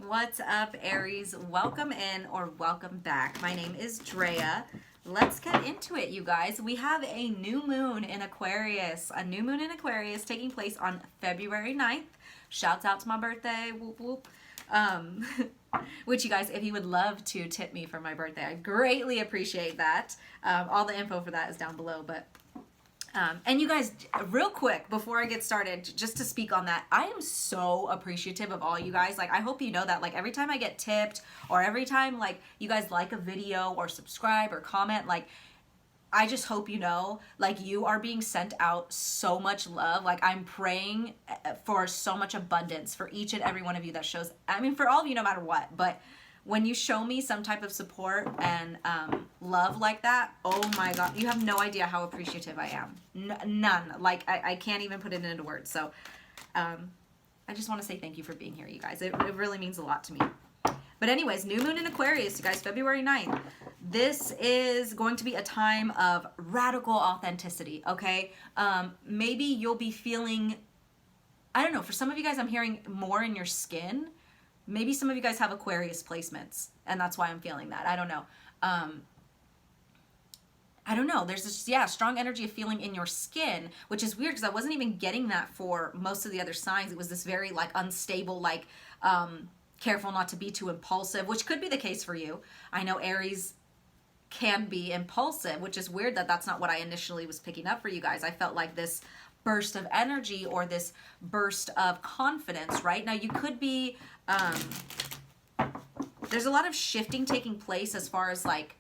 What's up, Aries? Welcome in or welcome back. My name is Drea. Let's get into it, you guys. We have a new moon in Aquarius. A new moon in Aquarius taking place on February 9th. Shouts out to my birthday. Whoop, whoop. Which, you guys, if you would love to tip me for my birthday, I greatly appreciate that. All the info for that is down below, but and you guys, real quick before I get started, just to speak on that, I am so appreciative of all you guys. Like, I hope you know that, like, every time I get tipped or every time, like, you guys like a video or subscribe or comment, like, I just hope you know, like, you are being sent out so much love. Like, I'm praying for so much abundance for each and every one of you that shows, I mean, for all of you, no matter what, but when you show me some type of support and love like that, oh my God, you have no idea how appreciative I am. None. Like, I can't even put it into words. So I just want to say thank you for being here, you guys. It really means a lot to me. But anyways, new moon in Aquarius, you guys, February 9th. This is going to be a time of radical authenticity, okay? Maybe you'll be feeling, I don't know, for some of you guys, I'm hearing more in your skin. Maybe some of you guys have Aquarius placements, and that's why I'm feeling that. I don't know. I don't know. There's this, yeah, strong energy of feeling in your skin, which is weird because I wasn't even getting that for most of the other signs. It was this very, like, unstable, like, careful not to be too impulsive, which could be the case for you. I know Aries can be impulsive, which is weird that that's not what I initially was picking up for you guys. I felt like this burst of energy or this burst of confidence, right? Now, you could be, there's a lot of shifting taking place as far as, like,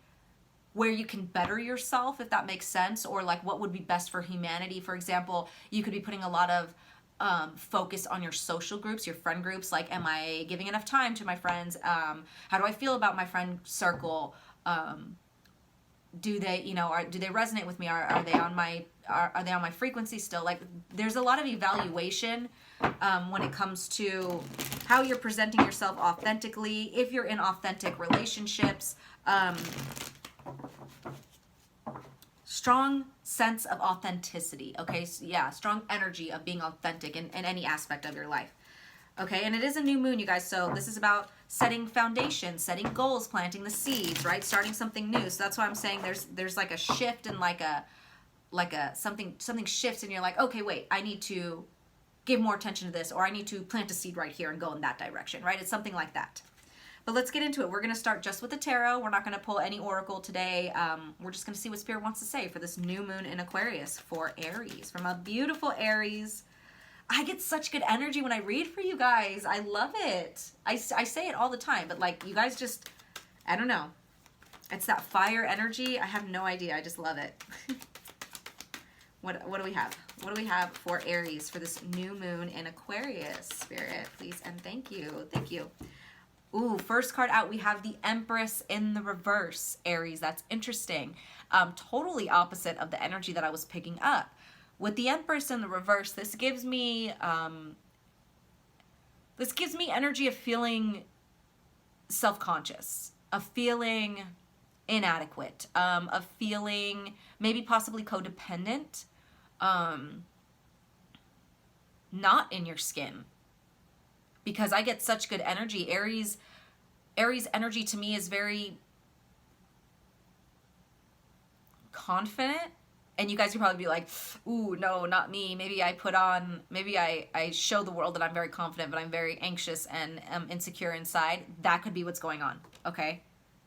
where you can better yourself, if that makes sense, or, like, what would be best for humanity. For example, you could be putting a lot of focus on your social groups, your friend groups, like, am I giving enough time to my friends? How do I feel about my friend circle? Do they, you know, do they resonate with me? Are they on my frequency still? Like, there's a lot of evaluation when it comes to how you're presenting yourself authentically, if you're in authentic relationships. Strong sense of authenticity, okay? So, yeah, strong energy of being authentic in any aspect of your life. Okay, and it is a new moon, you guys, so this is about setting foundations, setting goals, planting the seeds, right? Starting something new. So that's why I'm saying there's like a shift and like a something shifts and you're like, okay, wait, I need to give more attention to this, or I need to plant a seed right here and go in that direction, right? It's something like that. But let's get into it. We're going to start just with the tarot. We're not going to pull any oracle today. We're just going to see what Spirit wants to say for this new moon in Aquarius for Aries. From a beautiful Aries. I get such good energy when I read for you guys. I love it. I say it all the time, but, like, you guys just, I don't know. It's that fire energy. I have no idea. I just love it. What do we have? What do we have for Aries for this new moon in Aquarius? Spirit, please, and thank you. Thank you. Ooh, first card out, we have the Empress in the reverse, Aries. That's interesting. Totally opposite of the energy that I was picking up. With the Empress in the reverse, this gives me energy of feeling self-conscious, of feeling inadequate, of feeling maybe possibly codependent, not in your skin. Because I get such good energy. Aries energy to me is very confident. And you guys would probably be like, ooh, no, not me. Maybe I show the world that I'm very confident, but I'm very anxious and insecure inside. That could be what's going on, okay?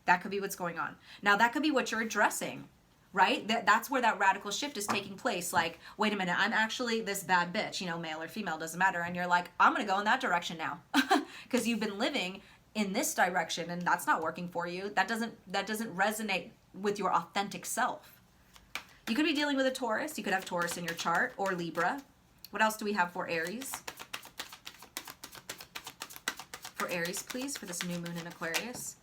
That could be what's going on. Now, that could be what you're addressing, right? That's where that radical shift is taking place. Like, wait a minute, I'm actually this bad bitch, you know, male or female, doesn't matter. And you're like, I'm going to go in that direction now. Because you've been living in this direction and that's not working for you. That doesn't resonate with your authentic self. You could be dealing with a Taurus. You could have Taurus in your chart, or Libra. What else do we have for Aries? For Aries, please, for this new moon in Aquarius.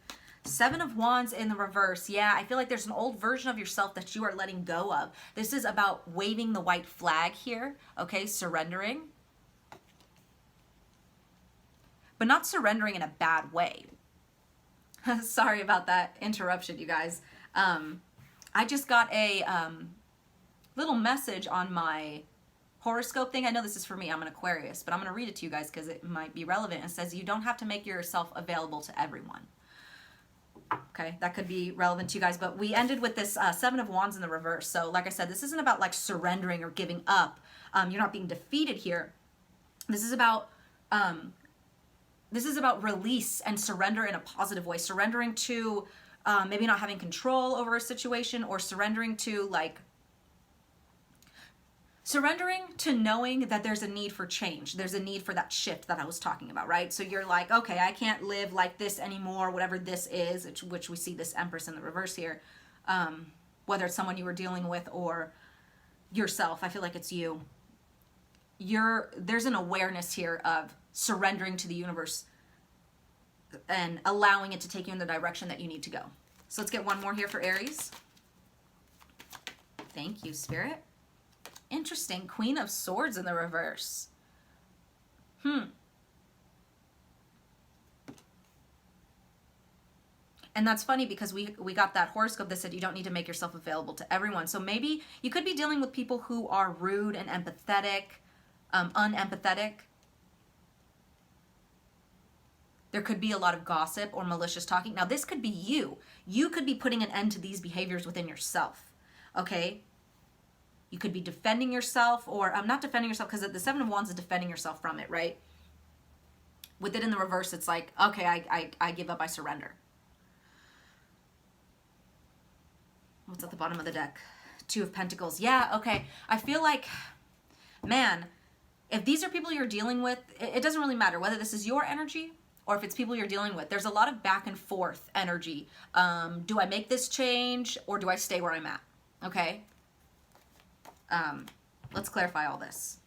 Seven of Wands in the reverse. Yeah, I feel like there's an old version of yourself that you are letting go of. This is about waving the white flag here, okay? Surrendering. But not surrendering in a bad way. Sorry about that interruption, you guys. I just got a little message on my horoscope thing. I know this is for me. I'm an Aquarius, but I'm going to read it to you guys because it might be relevant. It says you don't have to make yourself available to everyone. Okay, that could be relevant to you guys, but we ended with this Seven of Wands in the reverse. So like I said, this isn't about like surrendering or giving up. You're not being defeated here. This is about release and surrender in a positive way. Surrendering to maybe not having control over a situation, or surrendering to knowing that there's a need for change. There's a need for that shift that I was talking about, right? So you're like, okay, I can't live like this anymore, whatever this is, which we see this Empress in the reverse here. Whether it's someone you were dealing with or yourself, I feel like it's you. There's an awareness here of surrendering to the universe and allowing it to take you in the direction that you need to go. So let's get one more here for Aries. Thank you, Spirit. Interesting. Queen of Swords in the reverse. And that's funny because we got that horoscope that said you don't need to make yourself available to everyone. So maybe you could be dealing with people who are rude and unempathetic. There could be a lot of gossip or malicious talking. Now, this could be you. You could be putting an end to these behaviors within yourself, okay? You could be defending yourself, or not defending yourself, because the Seven of Wands is defending yourself from it, right? With it in the reverse, it's like, okay, I give up, I surrender. What's at the bottom of the deck? Two of Pentacles. Yeah, okay. I feel like, man, if these are people you're dealing with, it doesn't really matter whether this is your energy or if it's people you're dealing with. There's a lot of back and forth energy. Do I make this change or do I stay where I'm at? Okay. Let's clarify all this.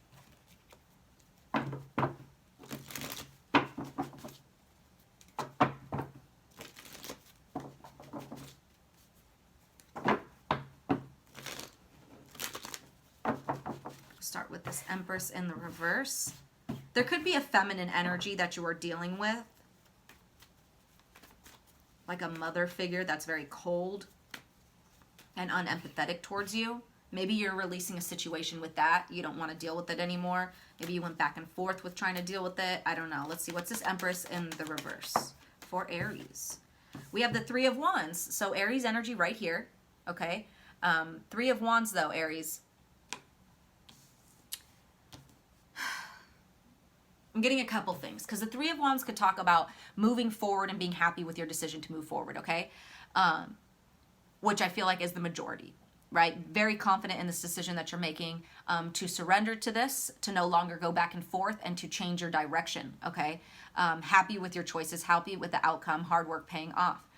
Start with this Empress in the reverse. There could be a feminine energy that you are dealing with, like a mother figure that's very cold and unempathetic towards you. Maybe you're releasing a situation with that. You don't want to deal with it anymore. Maybe you went back and forth with trying to deal with it. I don't know. Let's see. What's this Empress in the reverse for Aries? We have the Three of Wands. So Aries energy right here. Okay. Three of Wands though, Aries. I'm getting a couple things because the Three of Wands could talk about moving forward and being happy with your decision to move forward, okay? Which I feel like is the majority, right? Very confident in this decision that you're making to surrender to this, to no longer go back and forth, and to change your direction, okay? Happy with your choices, happy with the outcome, hard work paying off.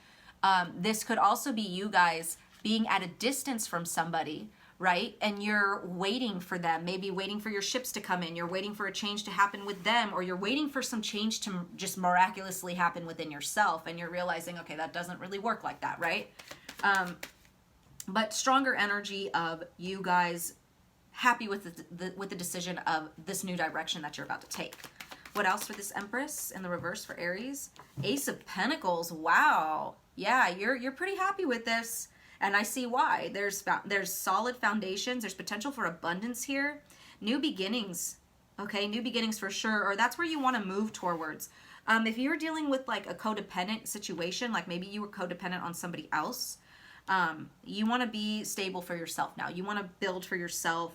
This could also be you guys being at a distance from somebody, right? And you're waiting for them, maybe waiting for your ships to come in. You're waiting for a change to happen with them, or you're waiting for some change to just miraculously happen within yourself. And you're realizing, okay, that doesn't really work like that, right? But stronger energy of you guys happy with the decision of this new direction that you're about to take. What else for this Empress in the reverse for Aries? Ace of Pentacles. Wow. Yeah, you're pretty happy with this. And I see why. There's solid foundations. There's potential for abundance here. New beginnings. Okay, new beginnings for sure. Or that's where you want to move towards. If you're dealing with like a codependent situation, like maybe you were codependent on somebody else, you want to be stable for yourself now. You want to build for yourself.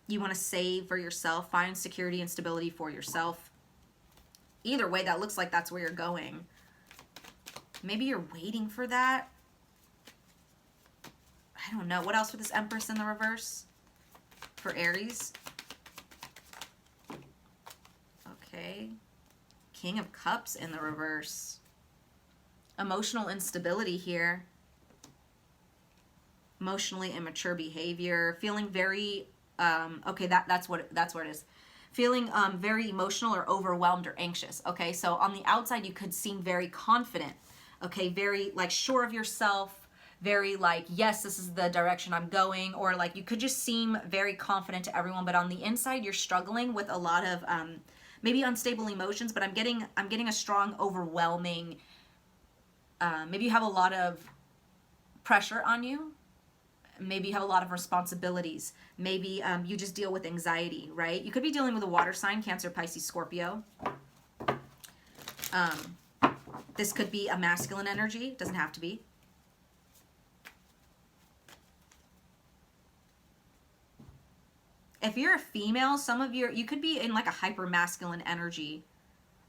You want to save for yourself. Find security and stability for yourself. Either way, that looks like that's where you're going. Maybe you're waiting for that. I don't know. What else for this Empress in the reverse? For Aries. Okay. King of Cups in the reverse. Emotional instability here. Emotionally immature behavior. Feeling very, okay, that's what it is. Feeling very emotional or overwhelmed or anxious. Okay, so on the outside you could seem very confident. Okay, very like sure of yourself. Very like, yes, this is the direction I'm going, or like you could just seem very confident to everyone, but on the inside you're struggling with a lot of maybe unstable emotions. But I'm getting a strong, overwhelming. Maybe you have a lot of pressure on you. Maybe you have a lot of responsibilities. Maybe you just deal with anxiety, right? You could be dealing with a water sign, Cancer, Pisces, Scorpio. This could be a masculine energy. It doesn't have to be. If you're a female, some of you could be in like a hyper masculine energy,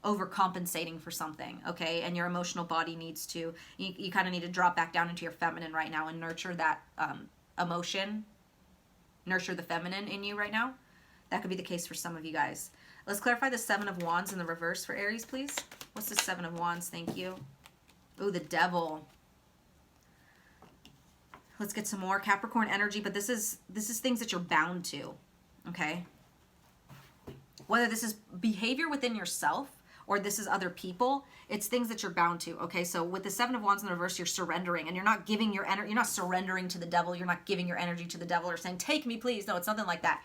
overcompensating for something, okay? And your emotional body needs to, you kind of need to drop back down into your feminine right now and nurture that emotion, nurture the feminine in you right now. That could be the case for some of you guys. Let's clarify the Seven of Wands in the reverse for Aries, please. What's the Seven of Wands? Thank you. Ooh, the Devil. Let's get some more Capricorn energy, but this is things that you're bound to, okay? Whether this is behavior within yourself or this is other people, it's things that you're bound to, okay? So with the Seven of Wands in the reverse, you're surrendering, and you're not giving your energy, you're not surrendering to the devil, you're not giving your energy to the devil or saying, take me, please. No, it's nothing like that.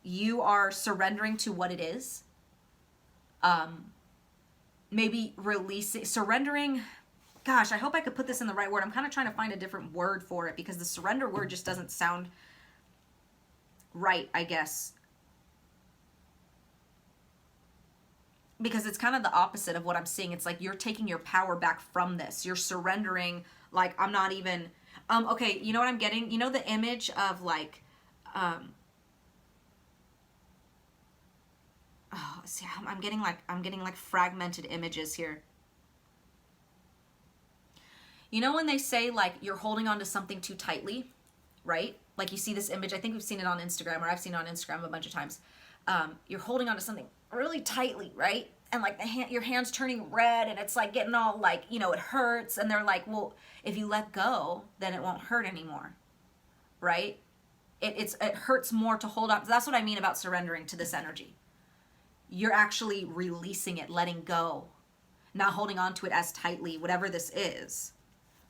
You are surrendering to what it is. Maybe releasing, surrendering. Gosh, I hope I could put this in the right word. I'm kind of trying to find a different word for it because the surrender word just doesn't sound right, I guess. Because it's kind of the opposite of what I'm seeing. It's like you're taking your power back from this. You're surrendering, like, I'm not even, okay, you know what I'm getting? You know the image of like, oh, see, I'm getting like fragmented images here. You know when they say like you're holding on to something too tightly, right? Like you see this image, I think we've seen it on Instagram, or I've seen it on Instagram a bunch of times. You're holding on to something really tightly, right? And like your hand's turning red and it's like getting all like, you know, it hurts. And they're like, well, if you let go, then it won't hurt anymore, right? It hurts more to hold on. That's what I mean about surrendering to this energy. You're actually releasing it, letting go, not holding on to it as tightly, whatever this is.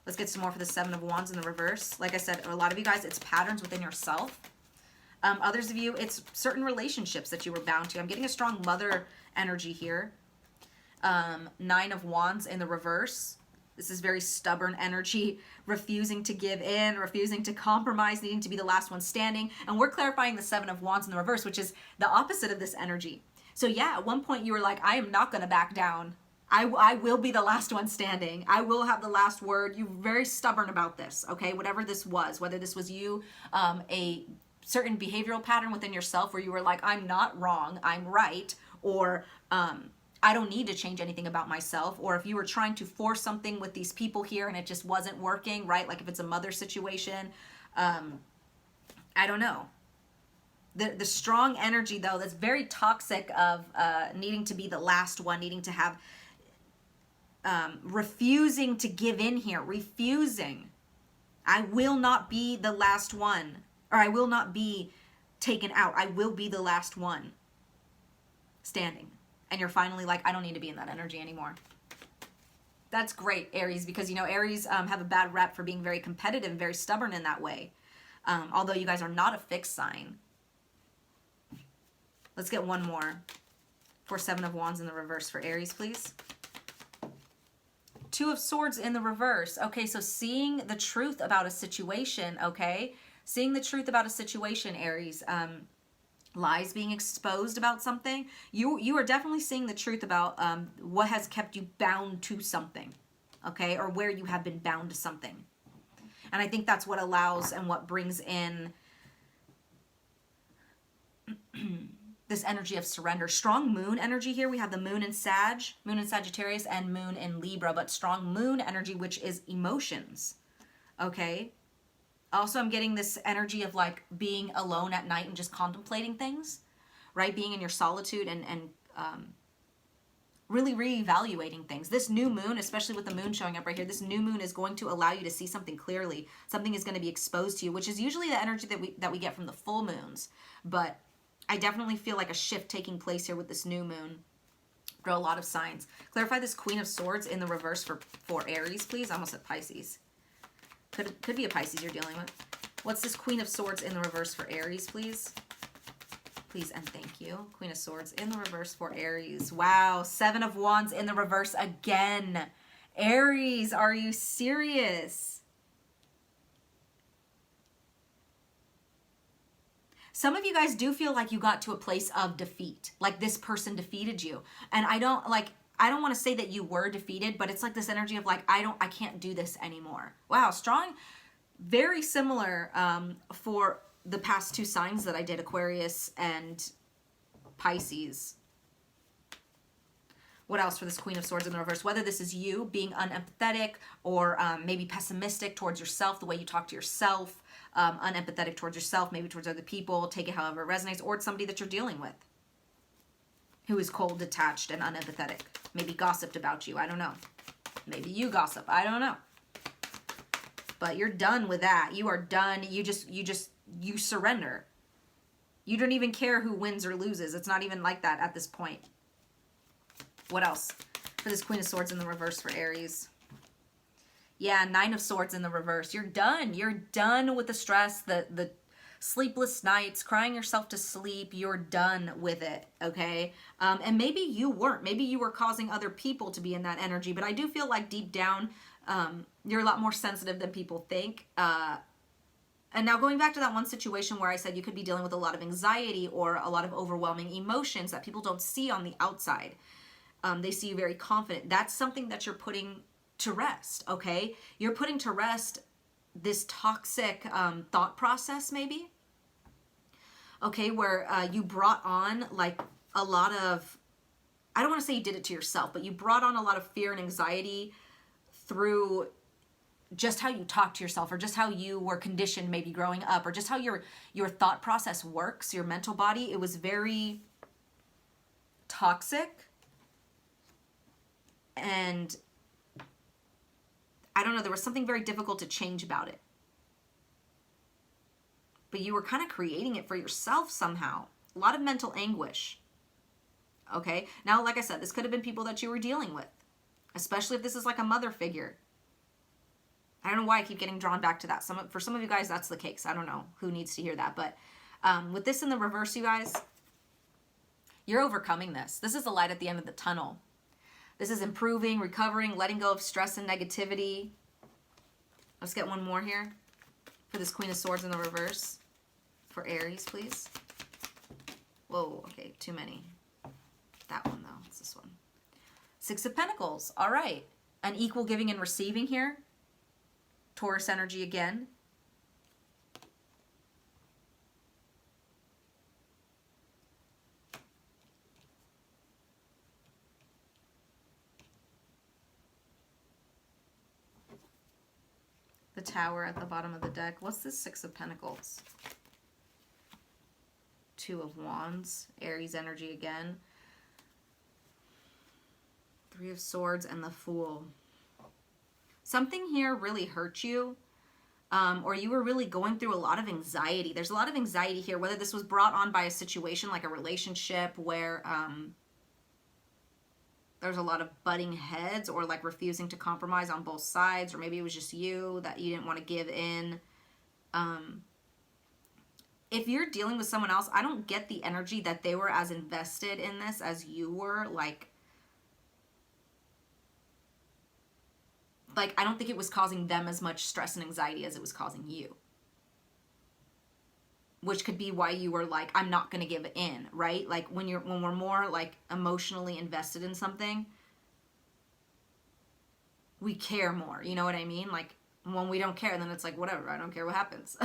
Let's get some more for the Seven of Wands in the reverse. Like I said, a lot of you guys, it's patterns within yourself. Others of you, it's certain relationships that you were bound to. I'm getting a strong mother energy here. Nine of Wands in the reverse. This is very stubborn energy, refusing to give in, refusing to compromise, needing to be the last one standing. And we're clarifying the Seven of Wands in the reverse, which is the opposite of this energy. So yeah, at one point you were like, I am not going to back down. I will be the last one standing. I will have the last word. You're very stubborn about this, okay? Whatever this was, whether this was you, a certain behavioral pattern within yourself where you were like, I'm not wrong, I'm right, or I don't need to change anything about myself, or if you were trying to force something with these people here and it just wasn't working, right? Like if it's a mother situation, I don't know. The strong energy, though, that's very toxic of needing to be the last one, needing to have, refusing to give in here, refusing. I will not be the last one, or I will not be taken out. I will be the last one standing. And you're finally like, I don't need to be in that energy anymore. That's great, Aries, because, you know, Aries have a bad rep for being very competitive and very stubborn in that way. Although you guys are not a fixed sign. Let's get one more for Seven of Wands in the reverse for Aries, please. Two of Swords in the reverse. Okay, so seeing the truth about a situation, okay? Seeing the truth about a situation, Aries. Lies being exposed about something. You are definitely seeing the truth about what has kept you bound to something, okay? Or where you have been bound to something. And I think that's what allows and what brings in this energy of surrender. Strong moon energy here. We have the moon in Sag, moon in Sagittarius, and moon in Libra, but strong moon energy, which is emotions, okay? Also, I'm getting this energy of like being alone at night and just contemplating things, right? Being in your solitude and really reevaluating things. This new moon, especially with the moon showing up right here, this new moon is going to allow you to see something clearly. Something is going to be exposed to you, which is usually the energy that we get from the full moons. But I definitely feel like a shift taking place here with this new moon for a lot of signs. Clarify this Queen of Swords in the reverse for Aries, please. I almost said Pisces. Could be a Pisces you're dealing with. What's this Queen of Swords in the reverse for Aries, please? Please and thank you. Queen of Swords in the reverse for Aries. Wow, Seven of Wands in the reverse again. Aries, are you serious? Some of you guys do feel like you got to a place of defeat, like this person defeated you. And I don't want to say that you were defeated, but it's like this energy of like, I can't do this anymore. Wow, strong, very similar for the past two signs that I did, Aquarius and Pisces. What else for this Queen of Swords in the reverse? Whether this is you being unempathetic or maybe pessimistic towards yourself, the way you talk to yourself, unempathetic towards yourself, maybe towards other people, take it however it resonates, or it's somebody that you're dealing with who is cold, detached, and unempathetic. Maybe gossiped about you. I don't know. Maybe you gossip. I don't know. But you're done with that. You are done. You surrender. You don't even care who wins or loses. It's not even like that at this point. What else for this Queen of Swords in the reverse for Aries? Yeah, Nine of Swords in the reverse. You're done. You're done with the stress, the sleepless nights, crying yourself to sleep. You're done with it, okay? And maybe you weren't. Maybe you were causing other people to be in that energy. But I do feel like deep down, you're a lot more sensitive than people think. And now going back to that one situation where I said you could be dealing with a lot of anxiety or a lot of overwhelming emotions that people don't see on the outside. They see you very confident. That's something that you're putting to rest, okay? You're putting to rest this toxic thought process maybe, okay, where you brought on like a lot of, I don't want to say you did it to yourself, but you brought on a lot of fear and anxiety through just how you talk to yourself or just how you were conditioned maybe growing up or just how your thought process works, your mental body. It was very toxic. And I don't know, there was something very difficult to change about it. But you were kind of creating it for yourself somehow. A lot of mental anguish. Okay? Now, like I said, this could have been people that you were dealing with. Especially if this is like a mother figure. I don't know why I keep getting drawn back to that. For some of you guys, that's the case. I don't know who needs to hear that. But with this in the reverse, you guys, you're overcoming this. This is the light at the end of the tunnel. This is improving, recovering, letting go of stress and negativity. Let's get one more here for this Queen of Swords in the reverse. For Aries, please. Whoa, okay, too many. That one, though. It's this one. Six of Pentacles. All right. An equal giving and receiving here. Taurus energy again. The Tower at the bottom of the deck. What's this Six of Pentacles? Two of Wands. Aries energy again. Three of Swords and the Fool. Something here really hurt you. Or you were really going through a lot of anxiety. There's a lot of anxiety here. Whether this was brought on by a situation like a relationship where there's a lot of butting heads or like refusing to compromise on both sides, or maybe it was just you that you didn't want to give in. If you're dealing with someone else, I don't get the energy that they were as invested in this as you were. Like I don't think it was causing them as much stress and anxiety as it was causing you. Which could be why you were like, I'm not going to give in, right? Like when we're more like emotionally invested in something, we care more. You know what I mean? Like when we don't care, then it's like, whatever, I don't care what happens.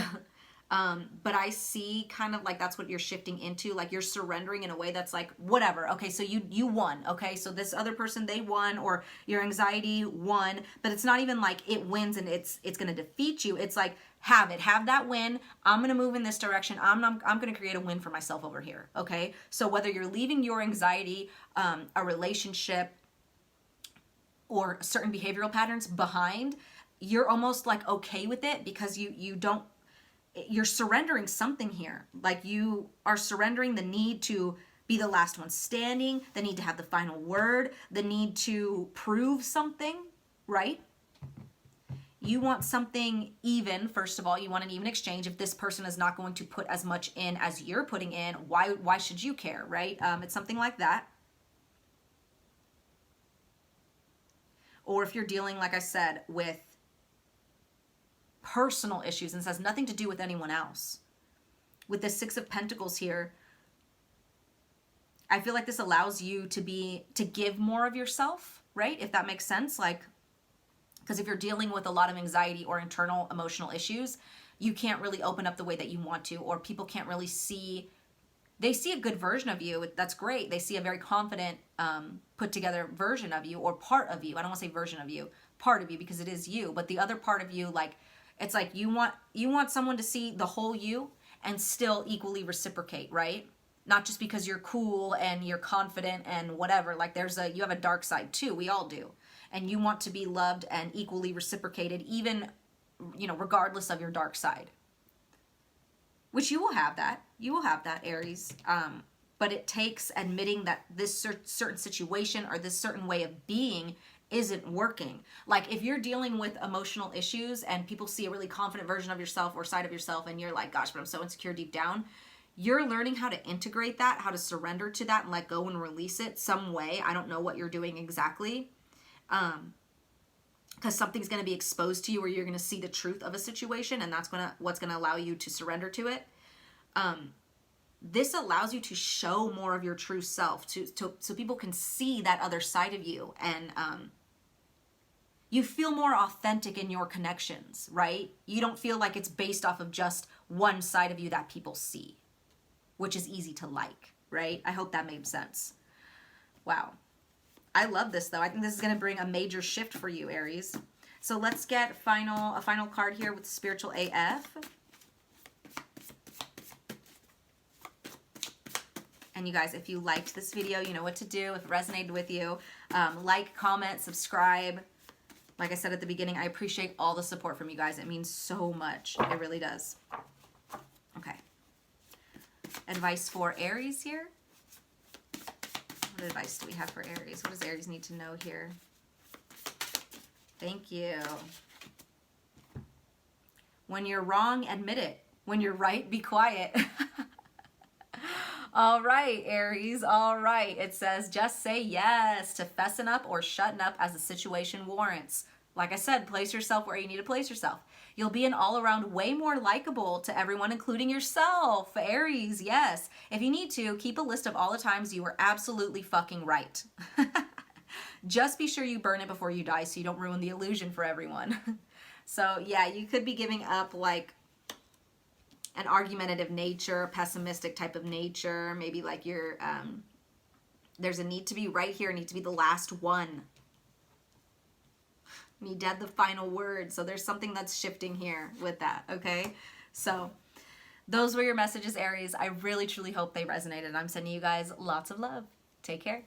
But I see kind of like that's what you're shifting into. Like you're surrendering in a way that's like, whatever. Okay, so you won. Okay, so this other person, they won, or your anxiety won. But it's not even like it wins and it's going to defeat you. It's like, have that win. I'm going to move in this direction. I'm going to create a win for myself over here. Okay, so whether you're leaving your anxiety, a relationship, or certain behavioral patterns behind, you're almost like okay with it because you're surrendering something here. Like you are surrendering the need to be the last one standing, the need to have the final word, the need to prove something, right? You want something even. First of all, you want an even exchange. If this person is not going to put as much in as you're putting in, why should you care, right? It's something like that. Or if you're dealing, like I said, with personal issues and this has nothing to do with anyone else. with the Six of Pentacles here, I feel like this allows you to give more of yourself, right? If that makes sense. Like, because if you're dealing with a lot of anxiety or internal emotional issues, you can't really open up the way that you want to, or people can't really see. They see a good version of you. That's great. They see a very confident, put together version of you, or part of you. I don't want to say version of you, part of you, because it is you. But the other part of you, like, it's like you want someone to see the whole you and still equally reciprocate, right? Not just because you're cool and you're confident and whatever. Like, you have a dark side too. We all do. And you want to be loved and equally reciprocated, even, regardless of your dark side. Which you will have that. You will have that, Aries. But it takes admitting that this certain situation or this certain way of being isn't working. Like, if you're dealing with emotional issues and people see a really confident version of yourself or side of yourself, and you're like, gosh, but I'm so insecure deep down, you're learning how to integrate that, how to surrender to that and let go and release it some way. I don't know what you're doing exactly. Because something's going to be exposed to you where you're going to see the truth of a situation, and that's what's going to allow you to surrender to it. This allows you to show more of your true self so people can see that other side of you, and you feel more authentic in your connections, right? You don't feel like it's based off of just one side of you that people see, which is easy to like, right? I hope that made sense. Wow. I love this, though. I think this is going to bring a major shift for you, Aries. So let's get a final card here with Spiritual AF. And you guys, if you liked this video, you know what to do. If it resonated with you, like, comment, subscribe. Like I said at the beginning, I appreciate all the support from you guys. It means so much. It really does. Okay. Advice for Aries here. What advice do we have for Aries? What does Aries need to know here? Thank you. When you're wrong, admit it. When you're right, be quiet. All right, Aries. All right. It says, just say yes to fessing up or shutting up as the situation warrants. Like I said, place yourself where you need to place yourself. You'll be an all-around way more likable to everyone, including yourself. Aries, yes. If you need to, keep a list of all the times you were absolutely fucking right. Just be sure you burn it before you die so you don't ruin the illusion for everyone. So, yeah, you could be giving up, like, an argumentative nature, pessimistic type of nature. Maybe, like, you're, there's a need to be right here, need to be the last one. Need to have the final word. So there's something that's shifting here with that, okay? So those were your messages, Aries. I really, truly hope they resonated. I'm sending you guys lots of love. Take care.